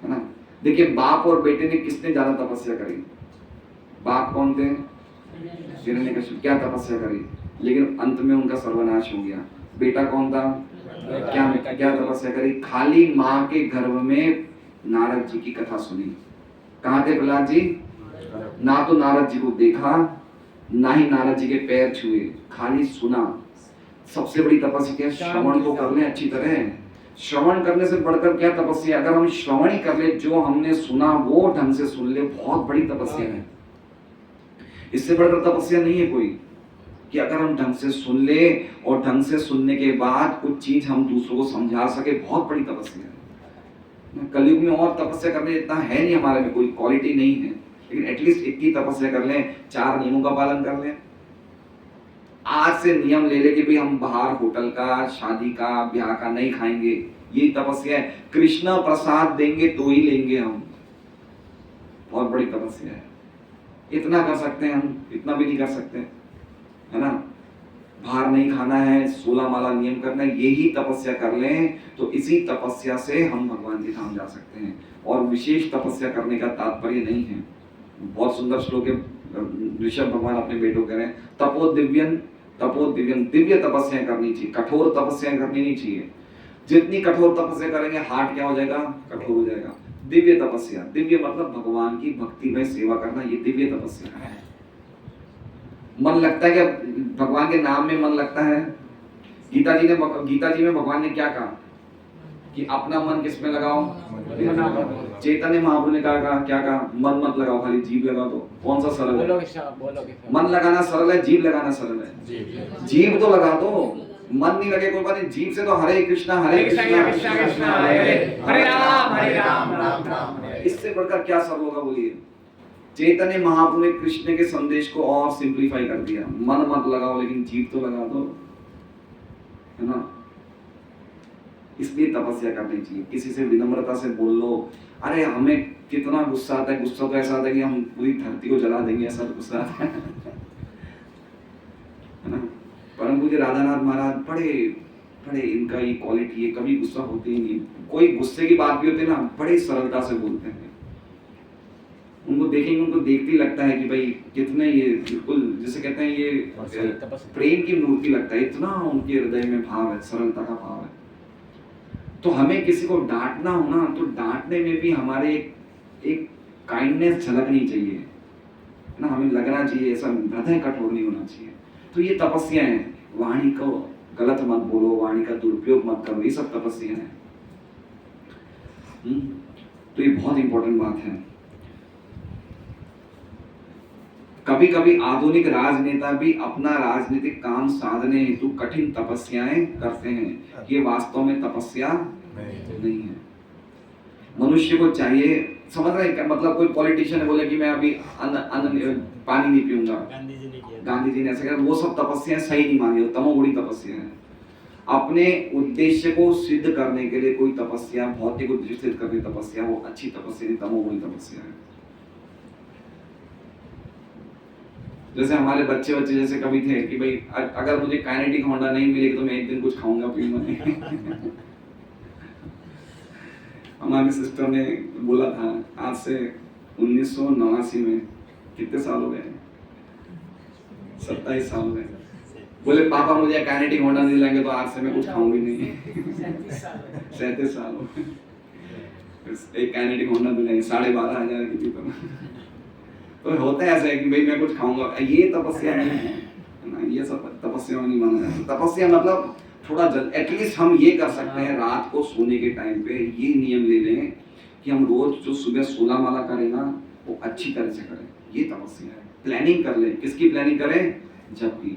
ना। देखिए बाप और बेटे ने किसने ज्यादा तपस्या करी? बाप कौन थे? हिरण्यकश्यप। क्या तपस्या करी, लेकिन अंत में उनका सर्वनाश हो गया। बेटा कौन था? क्या तपस्या करी? खाली माँ के गर्भ में नारद जी की कथा सुनी। कहाँ थे प्रहलाद जी? ना तो नारद जी को देखा, ना ही नारद जी के पैर छुए, खाली सुना। सबसे बड़ी तपस्या क्या? श्रवण तो कर ले अच्छी तरह। श्रवण करने से बढ़कर क्या तपस्या? अगर हम श्रवण ही कर ले, जो हमने सुना वो ढंग से सुन ले, बहुत बड़ी तपस्या है। इससे बढ़कर तपस्या नहीं है कोई, कि अगर हम ढंग से सुन ले और ढंग से सुनने के बाद कुछ चीज हम दूसरों को समझा सके, बहुत बड़ी तपस्या है। कलयुग में और तपस्या करने इतना है नहीं, हमारे में कोई क्वालिटी नहीं है, लेकिन एटलीस्ट इतनी तपस्या कर लें, 4 नियमों का पालन कर लें। आज से नियम ले ले कि भाई हम बाहर होटल का, शादी का, ब्याह का नहीं खाएंगे, ये तपस्या है। कृष्ण प्रसाद देंगे तो ही लेंगे हम, बहुत बड़ी तपस्या है। इतना कर सकते हैं हम, इतना भी नहीं कर सकते। है ना, बाहर नहीं खाना है, 16 माला नियम करना है, यही तपस्या कर लें तो इसी तपस्या से हम भगवान के धाम जा सकते हैं। और विशेष तपस्या करने का तात्पर्य नहीं है, बहुत सुंदर श्लोक है, ऋषभ भगवान अपने बेटों कह रहे हैं, तपो दिव्यन दिव्य तपस्या करनी चाहिए, कठोर तपस्या करनी नहीं चाहिए। जितनी कठोर तपस्या करेंगे हार्ट क्या हो जाएगा, कठोर हो जाएगा। दिव्य तपस्या, दिव्य मतलब भगवान की भक्ति में सेवा करना, ये दिव्य तपस्या है। मन लगता है क्या भगवान के नाम में, मन लगता है? गीता जी में भगवान ने क्या कहा कि अपना मन किस में लगाओ, चैतन्य महाप्रभु ने कहा क्या कहा, मन मत लगाओ, खाली जीभ लगाओ। तो कौन सा सरल है? मन लगाना सरल है, जीभ लगाना सरल है। जीभ तो लगा दो, मन नहीं लगे कोई बात नहीं, जीभ से तो हरे कृष्णा कृष्णा कृष्णा हरे राम राम राम, इससे बढ़कर क्या सरल होगा बोलिए। चैतन्य महाप्रभु ने कृष्ण के संदेश को और सिंप्लीफाई कर दिया, मन मत लगाओ लेकिन जीभ तो लगा दो, है ना। इसलिए तपस्या करनी चाहिए, किसी से विनम्रता से बोल लो। अरे हमें कितना गुस्सा आता है, गुस्सा तो ऐसा आता है कि हम पूरी धरती को जला देंगे, ऐसा गुस्सा आता है ना। परम पूज्य राधानाथ महाराज बड़े इनका ये क्वालिटी है, कभी गुस्सा होते ही नहीं, कोई गुस्से की बात भी होती है ना, बड़ी सरलता से बोलते हैं। उनको देखेंगे, उनको देखते ही लगता है कि भाई कितने ये बिल्कुल जिसे कहते हैं ये प्रेम की मूर्ति लगता है, इतना उनके हृदय में भाव है, सरलता का भाव है। तो हमें किसी को डांटना हो ना, तो डांटने में भी हमारे एक काइंडनेस झलकनी चाहिए ना, हमें लगना चाहिए, ऐसा हृदय कठोर नहीं होना चाहिए। तो ये तपस्या है, वाणी को गलत मत बोलो, वाणी का दुरुपयोग मत करो, ये सब तपस्या है। तो ये बहुत इंपॉर्टेंट बात है। कभी कभी आधुनिक राजनेता भी अपना राजनीतिक काम साधने हेतु कठिन तपस्याएं करते हैं, ये वास्तव में तपस्या नहीं है। मनुष्य को चाहिए, समझ रहे हैं, मतलब कोई पॉलिटिशियन बोले कि मैं अभी पानी नहीं पीऊंगा, गांधी जी ने ऐसा कहा, वो सब तपस्या सही नहीं मानी, वो तमोगुणी तपस्या है। अपने उद्देश्य को सिद्ध करने के लिए कोई तपस्या, भौतिक उद्देश्य सिद्ध करने की तपस्या, वो अच्छी तपस्या नहीं, तमोगुणी तपस्या है। जैसे हमारे बच्चे जैसे कभी थे कि भाई अगर मुझे काइनेटिक होंडा नहीं मिलेगी तो मैं एक दिन कुछ खाऊंगा पीऊंगा नहीं हमारे सिस्टर ने बोला था, आज से 1989 में कितने साल हो गए, 27 साल हो गए, बोले पापा मुझे काइनेटिक होंडा नहीं लाएंगे तो आज से मैं कुछ खाऊंगी नहीं 37 साल हो गए, एक काइनेटिक होंडा दिलाएंगे 12,500 की थी। तो होता है ऐसा है कि भाई मैं कुछ खाऊंगा, ये तपस्या नहीं है ना, ये सब तपस्या नहीं माना जाता। तपस्या मतलब थोड़ा एटलीस्ट हम ये कर सकते हैं, रात को सोने के टाइम पे ये नियम ले लें कि हम रोज जो सुबह 16 माला करें ना, वो अच्छी तरह से करें, ये तपस्या है। प्लानिंग कर लें, किसकी प्लानिंग करें, जप की,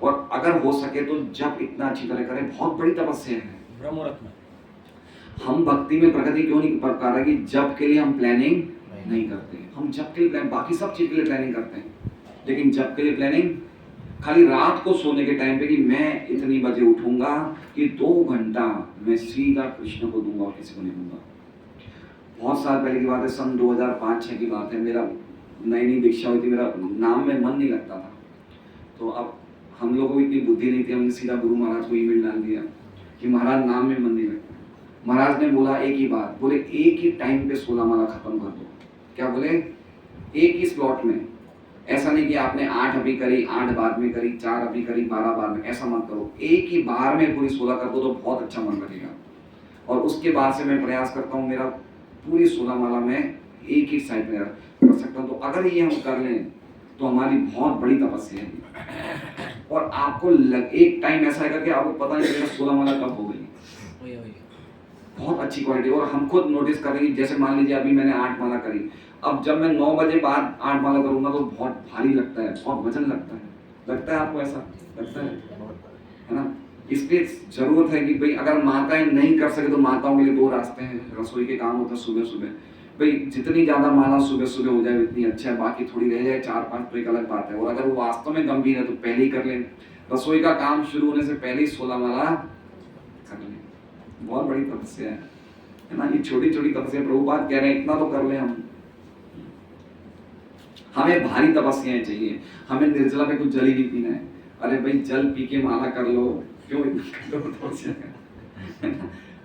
और अगर हो सके तो जप इतना अच्छी तरह करें, बहुत बड़ी तपस्या है। ब्रह्ममुहूर्त में हम भक्ति में प्रगति क्यों नहीं कर पा रहे कि जप के लिए हम प्लानिंग नहीं करते। हम जप के लिए प्लान, बाकी सब चीज के लिए प्लानिंग करते हैं, लेकिन जप के लिए प्लानिंग खाली रात को सोने के टाइम पे कि मैं इतनी बजे उठूंगा कि 2 घंटा मैं सीधा कृष्ण को दूंगा और किसी को नहीं दूंगा। बहुत साल पहले की बात है, सन 2005-6 की बात है, मेरा नई दीक्षा हुई थी, मेरा नाम में मन नहीं लगता था। तो अब हम लोगों को इतनी बुद्धि नहीं थी, हमने सीधा गुरु महाराज को ईमेल डाल दिया कि महाराज नाम में मन नहीं लगता। महाराज ने बोला एक ही बात, बोले एक ही टाइम पे 16 माला खत्म कर दो। क्या बोले, एक ही स्लॉट में, ऐसा नहीं कि आपने 8 अभी करी, 8 बाद में करी, 4 अभी करी, 12 बाद में, ऐसा मत करो, एक ही बार में पूरी 16 कर दो तो बहुत अच्छा मन लगेगा। और उसके बाद से मैं प्रयास करता हूँ मेरा पूरी 16 माला में एक ही साइड में कर सकता हूँ। तो अगर ये हम कर लें तो हमारी बहुत बड़ी तपस्या है, और आपको एक टाइम ऐसा आएगा कि आपको पता नहीं चलेगा 16 माला कब हो गई। बहुत अच्छी क्वालिटी, और हम खुद नोटिस करेंगे, जैसे मान लीजिए अभी मैंने 8 माला करी, अब जब मैं 9 बजे बाद 8 माला करूंगा तो बहुत भारी लगता है, बहुत वजन लगता है आपको ऐसा लगता है ना। इसलिए जरूरत है कि भाई अगर माताएं नहीं कर सके तो माताओं के लिए 2 रास्ते हैं, रसोई के काम होता है सुबह सुबह, भाई जितनी ज्यादा माला सुबह सुबह हो जाए उतनी अच्छा है, बाकी थोड़ी रह जाए 4-5 तो एक अलग बात है। और अगर वो वास्तव में गंभीर है तो पहले ही कर लें, रसोई का काम शुरू होने से पहले ही 16 माला कर लें। बहुत बड़ी तपस्या है ना, ये छोटी छोटी तपस्या प्रभुपाद कह रहे हैं इतना तो कर ले हम। हमें भारी तपस्याएं चाहिए, हमें निर्जला में कुछ जल ही नहीं पीना है, अरे भाई जल पी के माला कर लो, क्यों इतना कठोर तपस्या कर?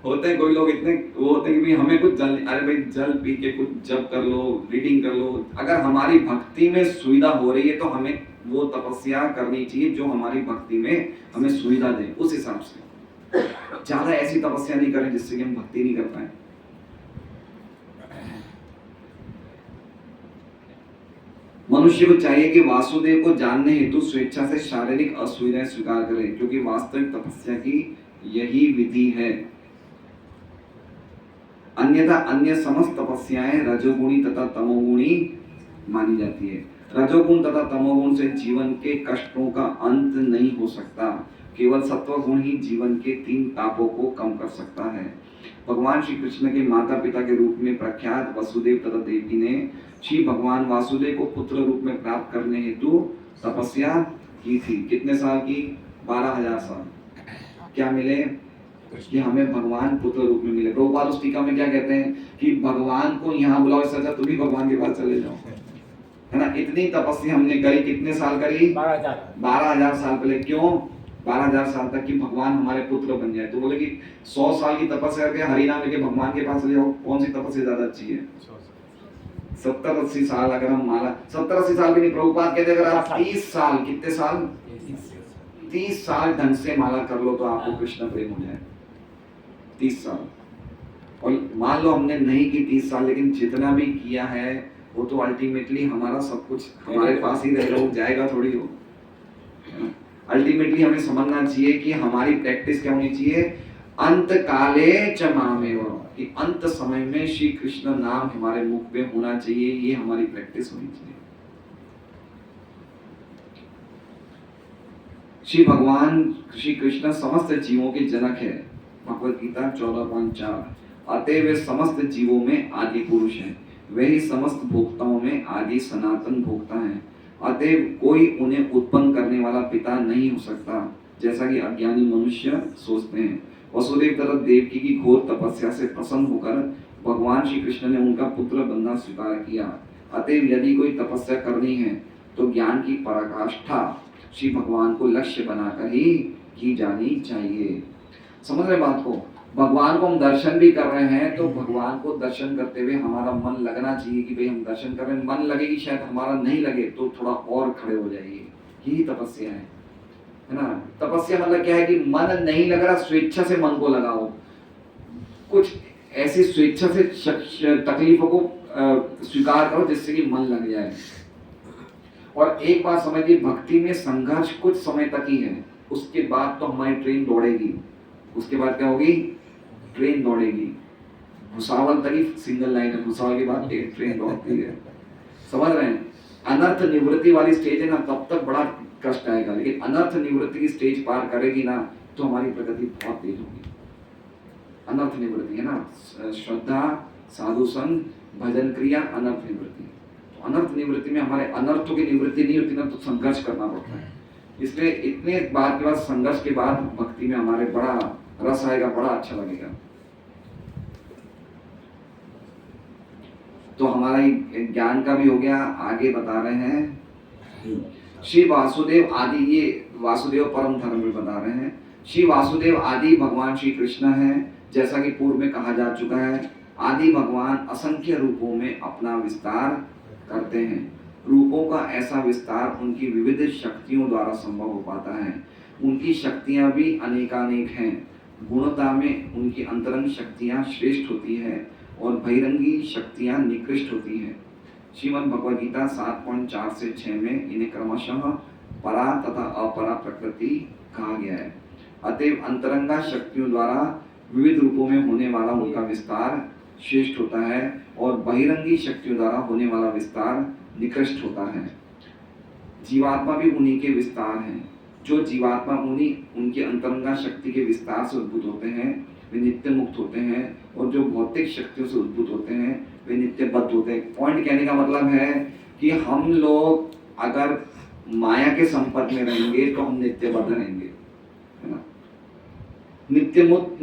होते हैं कोई लोग इतने वो होते हैं कि भाई हमें कुछ जल, अरे भाई जल पी के कुछ जप कर लो, रीडिंग कर लो। अगर हमारी भक्ति में सुविधा हो रही है तो हमें वो तपस्या करनी चाहिए जो हमारी भक्ति में हमें सुविधा दे, उस हिसाब से। ज्यादा ऐसी तपस्या नहीं करें जिससे कि हम भक्ति नहीं कर पाए। मनुष्य को चाहिए कि वासुदेव को जानने हेतु स्वेच्छा से शारीरिक असुविधाएं स्वीकार करे, क्योंकि वास्तविक तपस्या की यही विधि है। अन्यथा अन्य समस्त तपस्याएं रजोगुणी तथा तमोगुणी मानी जाती है। रजोगुण तथा तमोगुण से जीवन के कष्टों का अंत नहीं हो सकता, केवल सत्वगुण ही जीवन के 3 तापों को कम कर सकता है। भगवान श्री कृष्ण के माता पिता के रूप में प्रख्यात वसुदेव तथा देवकी ने श्री भगवान वासुदेव को पुत्र रूप में प्राप्त करने हेतु तपस्या की थी। कितने साल की? 12,000 साल। क्या मिले? कि हमें भगवान पुत्र रूप में मिले। प्रभुपाद उस टीका में क्या कहते हैं कि भगवान को यहाँ बुलाओ, इससे अच्छा तुम भी भगवान के पास चले जाओ, है ना। इतनी तपस्या हमने करी, कितने साल करी? 12,000 साल पहले। क्यों 12,000 साल तक? कि भगवान हमारे पुत्र बन जाए। तो बोले कि 100 साल की तपस्या करके हरिनाम लेके भगवान के पास चले जाओ, कौन सी तपस्या ज्यादा अच्छी है? 70-80 साल अगर हम माला, 70-80 साल भी नहीं, प्रभुपाद कहते अगर आप 30 साल, कितने साल? 30 साल ढंग से माला कर लो तो आपको कृष्ण प्रेम हो जाए। 30 साल। और मान लो हमने नहीं की 30 साल, लेकिन जितना भी किया है वो तो अल्टीमेटली हमारा सब कुछ हमारे पास ही रहेगा, वो जाएगा थोड़ी हो। अल्टीमेटली हमें समझना चाहिए कि हमारी प्रैक्टिस क्या होनी चाहिए? अंत काले च मामेव, कि अंत समय में श्री कृष्ण नाम हमारे मुख पे होना चाहिए, ये हमारी प्रैक्टिस होनी चाहिए। श्री भगवान श्री कृष्ण समस्त जीवों के जनक है। भगवत गीता 14.4। अतः वे समस्त जीवों में आदि पुरुष हैं, वे ही समस्त भोक्ताओं में आदि सनातन भोक्ता हैं। अतः कोई उन्हें उत्पन्न करने वाला पिता नहीं हो सकता, जैसा कि अज्ञानी मनुष्य सोचते हैं। वसुदेव तथा देवकी की घोर तपस्या से प्रसन्न होकर भगवान श्री कृष्ण ने उनका पुत्र बनना स्वीकार किया। अतः यदि कोई तपस्या करनी है तो ज्ञान की पराकाष्ठा श्री भगवान को लक्ष्य बनाकर ही की जानी चाहिए। समझ रहे बात को? भगवान को हम दर्शन भी कर रहे हैं तो भगवान को दर्शन करते हुए हमारा मन लगना चाहिए कि भाई हम दर्शन कर रहे हैं। मन लगेगी, शायद हमारा नहीं लगे तो थोड़ा और खड़े हो जाइए। यही तपस्या है ना। तपस्या मतलब क्या है कि मन नहीं लग रहा, स्वेच्छा से मन को लगाओ। कुछ ऐसी स्वेच्छा से तकलीफों को स्वीकार करो जिससे कि मन लग जाए। और एक बात समझिए, भक्ति में संघर्ष कुछ समय तक ही है, उसके बाद तो हमारी ट्रेन दौड़ेगी। उसके बाद क्या होगी? ट्रेन दौड़ेगी। भुसावल तक ही सिंगल लाइन है, भुसावल के बाद ट्रेन दौड़ती है। समझ रहे हैं? अनर्थ निवृत्ति वाली स्टेज है ना, तब तक बड़ा कष्ट आएगा, लेकिन अनर्थ निवृत्ति की स्टेज पार करेगी ना तो हमारी प्रगति बहुत तेज होगी। अनर्थ निवृत्ति है ना, श्रद्धा, साधु संग, भजन क्रिया, अनर्थ निवृत्ति। तो अनर्थ निवृत्ति में हमारे अनर्थों की निवृत्ति नहीं होती ना, तो संघर्ष करना पड़ता है। इसलिए इतने बात के बाद, संघर्ष के बाद भक्ति में हमारे बड़ा रस आएगा, बड़ा अच्छा लगेगा। तो हमारा ज्ञान का भी हो गया। आगे बता रहे हैं श्री वासुदेव आदि, ये वासुदेव परम धर्म में बता रहे हैं। श्री वासुदेव आदि भगवान श्री कृष्ण हैं, जैसा कि पूर्व में कहा जा चुका है। आदि भगवान असंख्य रूपों में अपना विस्तार करते हैं। रूपों का ऐसा विस्तार उनकी विविध शक्तियों द्वारा संभव हो पाता है। उनकी शक्तियां भी अनेकानेक हैं। गुणता में उनकी अंतरंग शक्तियां श्रेष्ठ होती है और बहिरंगी शक्तियां निकृष्ट होती हैं। श्रीमद् भगवद गीता 7.4 से 6 में इन्हें क्रमशः परा तथा अपरा प्रकृति कहा गया है। अतएव अंतरंगा शक्तियों द्वारा विविध रूपों में होने वाला उनका विस्तार श्रेष्ठ होता है और बहिरंगी शक्तियों द्वारा होने वाला विस्तार निकृष्ट होता है। जीवात्मा भी उन्हीं के विस्तार हैं। जो जीवात्मा उनकी अंतरंगा शक्ति के विस्तार से उद्भूत होते हैं वे नित्य मुक्त होते हैं, और जो भौतिक शक्तियों से उद्भूत होते हैं वे नित्य बद्ध होते हैं। पॉइंट कहने का मतलब है कि हम लोग अगर माया के संपर्क में रहेंगे तो हम नित्य बद्ध रहेंगे, है ना। नित्य मुक्त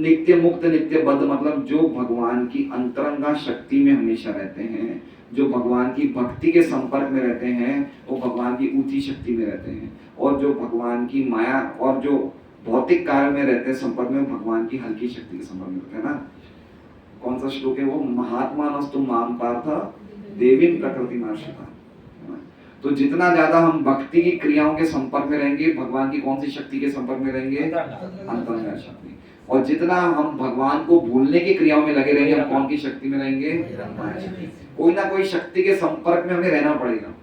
नित्य बद्ध मतलब जो भगवान की अंतरंगा शक्ति में हमेशा रहते हैं जो भगवान की भक्ति के संपर्क में रहते हैं वो भगवान की ऊंची शक्ति में रहते हैं, और जो भगवान की माया और जो भौतिक कार्य में रहते हैं संपर्क में, भगवान की हल्की शक्ति के संपर्क में रहते हैं ना। कौन सा श्लोक है वो? महात्मानस्तु माम पार्थ देवीं प्रकृतिमाश्रिता। तो जितना ज्यादा हम भक्ति की क्रियाओं के संपर्क में रहेंगे, भगवान की कौन सी शक्ति के संपर्क में रहेंगे? अंतर्ज्ञान शक्ति। और जितना हम भगवान को भूलने की क्रियाओं में लगे रहेंगे, हम कौन की शक्ति में रहेंगे? कोई ना कोई शक्ति के संपर्क में हमें रहना पड़ेगा।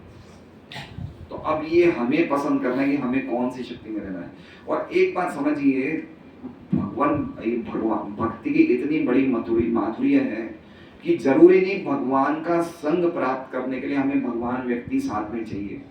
तो अब ये हमें पसंद करना है कि हमें कौन सी शक्ति में रहना है। और एक बात समझिए, भगवान भक्ति की इतनी बड़ी माधुर्य है कि जरूरी नहीं भगवान का संग प्राप्त करने के लिए हमें भगवान व्यक्ति साथ में चाहिए।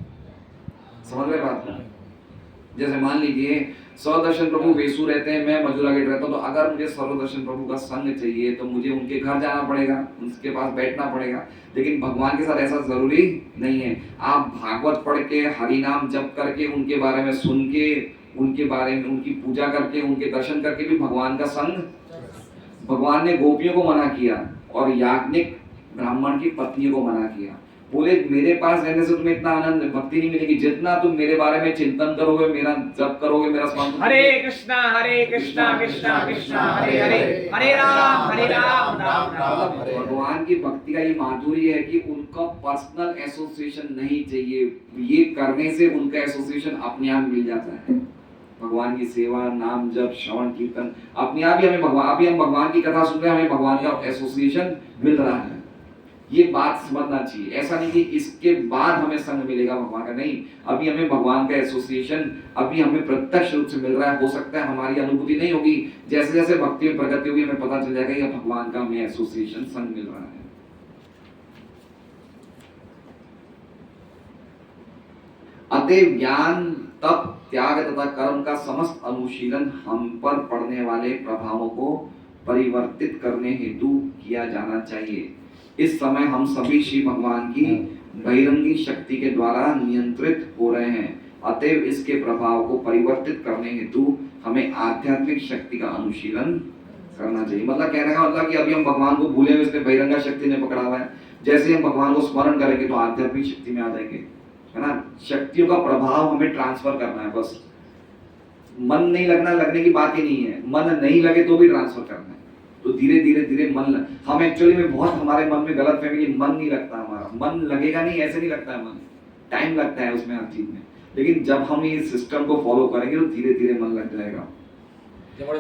समझ रहे बात को? जैसे मान लीजिए सर्वदर्शन प्रभु वेसु रहते हैं, मैं मजूरा गेट रहता हूँ, तो अगर मुझे सर्वदर्शन प्रभु का संग चाहिए तो मुझे उनके घर जाना पड़ेगा, उनके पास बैठना पड़ेगा। लेकिन भगवान के साथ ऐसा जरूरी नहीं है। आप भागवत पढ़ के, हरि नाम जप करके, उनके बारे में सुन के, उनके बारे में उनकी पूजा करके, उनके दर्शन करके भी भगवान का संग। भगवान ने गोपियों को मना किया और याज्ञनिक ब्राह्मण की पत्नियों को मना किया। बोले मेरे पास रहने से तुम्हें इतना आनंद भक्ति नहीं मिलेगी जितना तुम मेरे बारे में चिंतन करोगे, मेरा जप करोगे, मेरा स्मरण। हरे कृष्णा कृष्णा कृष्णा हरे हरे, हरे राम राम राम। भगवान की भक्ति का ये माधुर्य है कि उनका पर्सनल एसोसिएशन नहीं चाहिए। ये करने से उनका एसोसिएशन अपने आप मिल जाता है। भगवान की सेवा, नाम जप, श्रवण कीर्तन, अपने आप ही हमें भगवान, अभी हम भगवान की कथा सुन रहे हैं, हमें भगवान का एसोसिएशन मिल रहा है। ये बात समझना चाहिए। ऐसा नहीं कि इसके बाद हमें संग मिलेगा भगवान का, नहीं। अभी हमें भगवान का एसोसिएशन अभी हमें प्रत्यक्ष रूप से मिल रहा है। हो सकता है हमारी अनुभूति नहीं होगी, जैसे जैसे भक्ति में प्रगति होगी हमें पता चल जाएगा ये भगवान का हमें एसोसिएशन, संग मिल रहा है। अतः ज्ञान, तप, त्याग तथा कर्म का समस्त अनुशीलन हम पर पड़ने वाले प्रभावों को परिवर्तित करने हेतु किया जाना चाहिए। इस समय हम सभी श्री भगवान की बहिरंगी शक्ति के द्वारा नियंत्रित हो रहे हैं। अतएव इसके प्रभाव को परिवर्तित करने हेतु हमें आध्यात्मिक शक्ति का अनुशीलन करना चाहिए। मतलब कहने का मतलब कि अभी हम भगवान को भूले हुए, इसने बहिरंगा शक्ति ने पकड़ा हुआ है। जैसे हम भगवान को स्मरण करेंगे तो आध्यात्मिक शक्ति में आ जाएंगे, है ना। शक्तियों का प्रभाव हमें ट्रांसफर करना है बस। मन नहीं लगने की बात ही नहीं है, मन नहीं लगे तो भी ट्रांसफर करना है। तो धीरे धीरे मन, हम एक्चुअली में बहुत हमारे मन में गलत फहमी कि मन नहीं लगता, हमारा मन लगेगा नहीं, ऐसे नहीं लगता है मन, टाइम लगता है उसमें हर चीज में। लेकिन जब हम इस सिस्टम को फॉलो करेंगे तो धीरे धीरे मन लग जाएगा।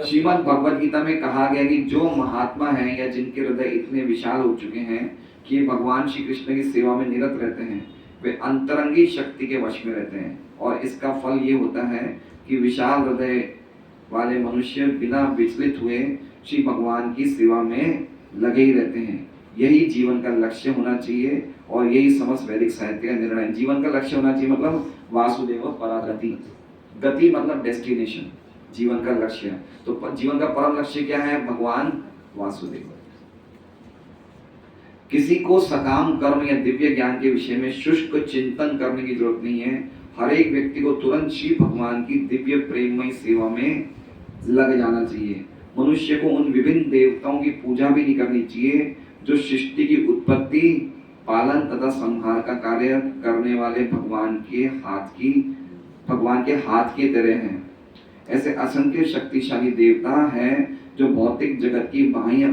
श्रीमद् भगवद गीता में कहा गया कि जो महात्मा हैं या जिनके हृदय इतने विशाल हो चुके हैं कि भगवान श्री कृष्ण की सेवा में निरत रहते हैं, वे अंतरंगी शक्ति के वश में रहते हैं। और इसका फल ये होता है कि विशाल हृदय वाले मनुष्य बिना विचलित हुए श्री भगवान की सेवा में लगे ही रहते हैं। यही जीवन का लक्ष्य होना चाहिए और यही समस्त वैदिक साहित्य का निर्णय। जीवन का लक्ष्य होना चाहिए मतलब वासुदेव परागति, गति मतलब डेस्टिनेशन, जीवन का लक्ष्य है। तो जीवन का परम लक्ष्य क्या है? भगवान वासुदेव। किसी को सकाम कर्म या दिव्य ज्ञान के विषय में शुष्क चिंतन करने की जरूरत नहीं है। हर एक व्यक्ति को तुरंत श्री भगवान की दिव्य प्रेममय सेवा में लग जाना चाहिए। मनुष्य को उन विभिन्न देवताओं की पूजा भी नहीं करनी चाहिए जो सृष्टि की उत्पत्ति, पालन तथा संहार का कार्य करने वाले भगवान के हाथ के तरह हैं। ऐसे असंख्य शक्तिशाली देवता हैं जो भौतिक जगत की बाह्य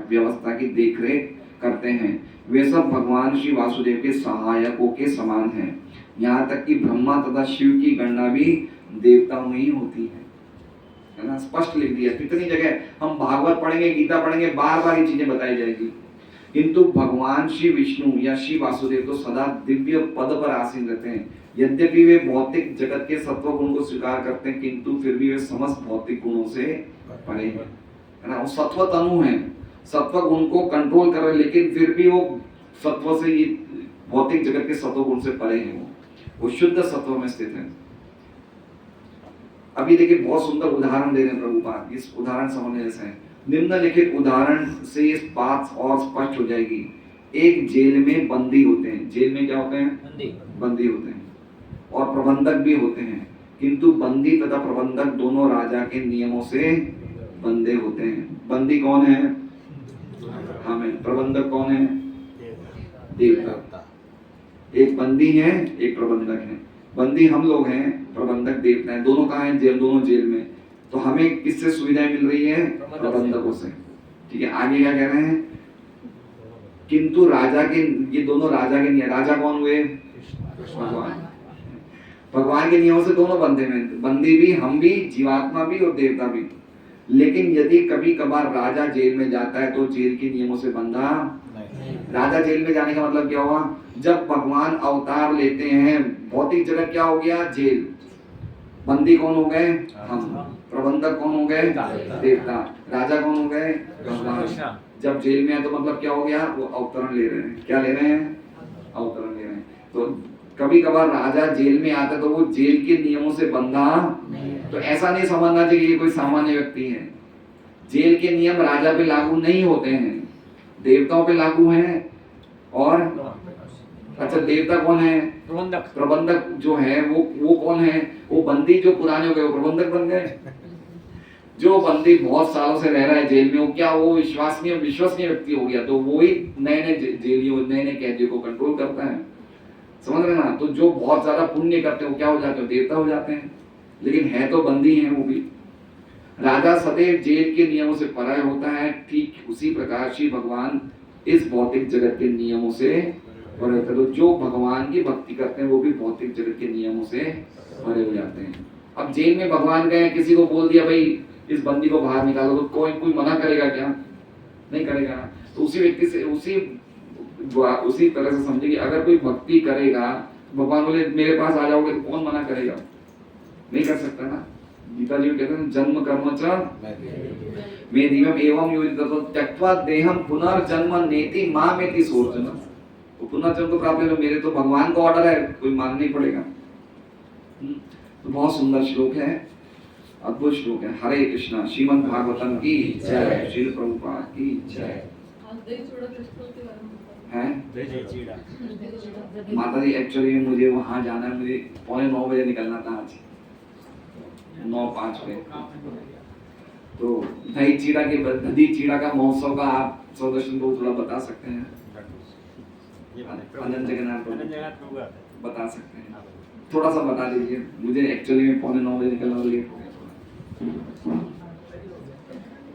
व्यवस्था की देखरेख करते हैं। वे सब भगवान श्री वासुदेव के सहायकों के समान हैं। यहाँ तक कि ब्रह्मा तथा शिव की गणना भी देवताओं में ही होती है ना। स्पष्ट लिख दिया। कितनी जगह हम भागवत पढ़ेंगे, गीता पढ़ेंगे, बार बार ये चीजें बताई जाएगी। किंतु भगवान श्री विष्णु या श्री वासुदेव तो सदा दिव्य पद पर आसीन रहते हैं। यद्यपि वे भौतिक जगत के सत्व गुण को स्वीकार करते हैं, किंतु फिर भी वे समस्त भौतिक गुणों से परे हैं, है ना। वो सत्व तनु है, सत्व गुण को कंट्रोल कर रहे, लेकिन फिर भी वो सत्व से, ये भौतिक जगत के सत्व गुण से परे हैं। वो शुद्ध सत्व में स्थित है। अभी देखिए बहुत सुंदर उदाहरण दे रहे हैं प्रभुपाद। इस उदाहरण समझने जैसा है। निम्नलिखित उदाहरण से इस बात और स्पष्ट हो जाएगी। एक जेल में बंदी होते हैं। जेल में क्या होते हैं? बंदी होते हैं। और प्रबंधक भी होते हैं, किंतु बंदी तथा प्रबंधक दोनों राजा के नियमों से बंधे होते हैं। बंदी कौन है? हमें। प्रबंधक कौन है? देवता। एक बंदी है, एक प्रबंधक है। बंदी हम लोग हैं, प्रबंधक देवता है। दोनों कहाँ हैं? जेल, दोनों जेल में। तो हमें किससे सुविधाएं मिल रही है? प्रबंधकों से। ठीक है, आगे क्या कह रहे हैं? किंतु राजा के, ये दोनों राजा के नहीं है। राजा कौन हुए? भगवान। भगवान के नियमों से दोनों बंदे में, बंदी भी, हम भी, जीवात्मा भी और देवता भी। लेकिन यदि कभी कभार राजा जेल में जाता है तो जेल के नियमों से बंधा नहीं। राजा जेल में जाने का मतलब क्या हुआ? जब भगवान अवतार लेते हैं, भौतिक जगत क्या हो गया? जेल। बंदी कौन हो गए? हम। प्रबंधक कौन हो गए? देवता। राजा कौन हो गए? भगवान। जब जेल में है तो मतलब क्या हो गया? वो अवतरण ले रहे हैं। क्या ले रहे हैं? अवतरण ले रहे हैं। तो कभी कभार राजा जेल में आता है तो वो जेल के नियमों से बंधा नहीं। तो ऐसा नहीं समझना चाहिए कि कोई सामान्य व्यक्ति है। जेल के नियम राजा पे लागू नहीं होते हैं, देवताओं पे लागू हैं। और अच्छा, देवता कौन है? प्रबंधक। प्रबंधक जो है वो कौन है? वो बंदी जो पुराने हो गए वो प्रबंधक बन गए। जो बंदी बहुत सालों से रह रहा है जेल में, वो क्या, वो विश्वसनीय व्यक्ति हो गया, तो वो ही नए नए जेलियों, नए नए कैदियों को कंट्रोल करता है। समझ रहे ना? तो जो बहुत ज्यादा पुण्य करते हैं वो क्या हो जाते हैं? देवता हो जाते हैं। लेकिन है तो बंदी हैं वो भी। राजा सदैव जेल के नियमों से परे होता है, ठीक उसी प्रकार श्री भगवान इस भौतिक जगत के नियमों से परे होते हैं। तो जो भगवान की भक्ति करते हैं वो भी भौतिक जगत के नियमों से परे हो जाते हैं। अब जेल में भगवान गए, किसी को बोल दिया भाई इस बंदी को बाहर निकालो, तो कोई मना करेगा क्या? नहीं करेगा। तो उसी व्यक्ति से उसी तरह से समझे कि अगर कोई भक्ति करेगा, भगवान बोले मेरे पास आ जाओगे तो कौन मना करेगा? नहीं कर सकता ना। गीता जी में कहते हैं जन्म कर्म च मे दिव्यम एवं योजितो त्यक्त्वा देहम पुनर्जन्म नेति मामेति सोचन। तो पुनर्जन्म को प्राप्त है, मेरे तो भगवान का ऑर्डर है, कोई मानना ही पड़ेगा। तो बहुत सुंदर श्लोक है, अद्भुत श्लोक है। हरे कृष्णा। श्रीमद् भागवतम की जय। श्रील प्रभुपाद की जय। माता जी एक्चुअली मुझे वहां जाना है, मुझे 8:45 निकलना था आज, 9:05 पे। तो दही चीड़ा का महोत्सव का आप सौदर्शन को थोड़ा बता सकते हैं? अनंत जगन्नाथ बता सकते हैं? थोड़ा सा बता दीजिए मुझे, एक्चुअली में 8:45 निकलना लेट हो गया थोड़ा।